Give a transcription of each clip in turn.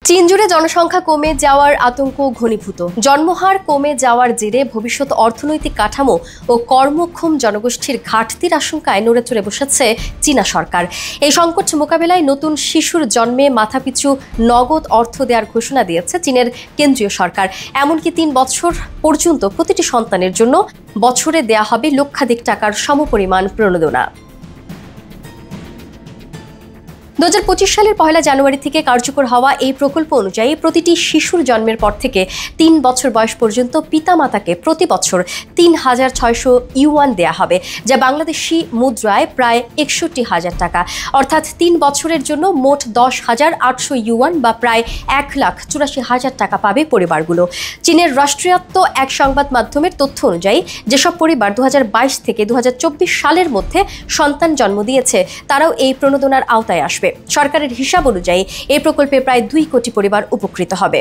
চীন জুড়ে জনসংখ্যা কমে যাওয়ার আতঙ্ক ঘনীভূত। জন্মহার কমে যাওয়ার জেরে ভবিষ্যৎ অর্থনৈতিক কাঠামো ও কর্মক্ষম জনগোষ্ঠীর ঘাটতির আশঙ্কায় নড়েচড়ে বসেছে চীনা সরকার। এই সংকট মোকাবেলায় নতুন শিশুর জন্মে মাথাপিছু নগদ অর্থ দেওয়ার ঘোষণা দিয়েছে চীনের কেন্দ্রীয় সরকার। এমনকি 3 বছর পর্যন্ত প্রতিটি সন্তানের জন্য বছরে দেয়া হবে লক্ষাধিক টাকার সমপরিমাণ প্রণোদনা। 2025 সালের 1 জানুয়ারি থেকে কার্যকর হওয়া এই প্রকল্প অনুযায়ী প্রতিটি শিশুর জন্মের পর থেকে 3 বছর বয়স পর্যন্ত পিতামাতাকে প্রতি বছর 3,600 ইউয়ান দেয়া হবে, যা বাংলাদেশি মুদ্রায় প্রায় 61,000 টাকা। অর্থাৎ 3 বছরের জন্য মোট 10,800 ইউয়ান বা প্রায় 1,84,000 টাকা পাবে পরিবারগুলো। চীনের রাষ্ট্রায়ত্ত এক সংবাদ মাধ্যমের তথ্য অনুযায়ী যেসব পরিবার 2022 থেকে 2024 সালের মধ্যে সন্তান জন্ম দিয়েছে তারাও এই প্রণোদনার আওতায় আসবে। সরকারের হিসাব অনুযায়ী এই প্রকল্পে প্রায় 2 কোটি পরিবার উপকৃত হবে।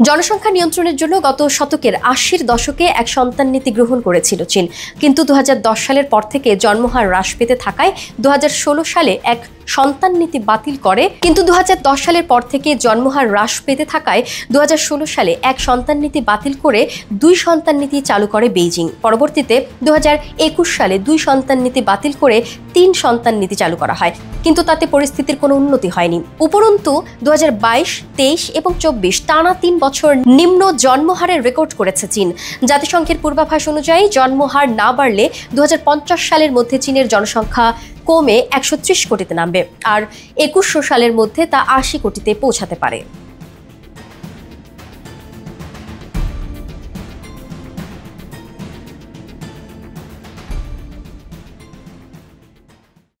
জনসংখ্যা নিয়ন্ত্রণের জন্য গত শতকের 80-র দশকে এক সন্তান নীতি গ্রহণ করেছিল চীন, কিন্তু 2010 সালের পর থেকে জন্মহার হ্রাস পেতে থাকায় 2016 সালে এক সন্তান নীতি বাতিল করে। কিন্তু 2010 সালের পর থেকে জন্মহার হ্রাস পেতে থাকায় 2016 সালে এক সন্তান নীতি বাতিল করে 2 সন্তান নীতি চালু করে বেইজিং। পরবর্তীতে 2021 সালে 2 সন্তান নীতি বাতিল করে 3 সন্তান নীতি চালু করা হয়, কিন্তু তাতে পরিস্থিতির কোনো উন্নতি হয়নি। উপরন্তু 2022, 23 এবং 24 টানা 3 বছর নিম্ন জন্মহারের রেকর্ড করেছে চীন। জাতিসংঘের পূর্বাভাস অনুযায়ী জন্মহার না বাড়লে 2050 সালের মধ্যে চীনের জনসংখ্যা কমে 130 কোটিতে নামবে, আর 2100 সালের মধ্যে তা 80 কোটিতে পৌঁছাতে পারে।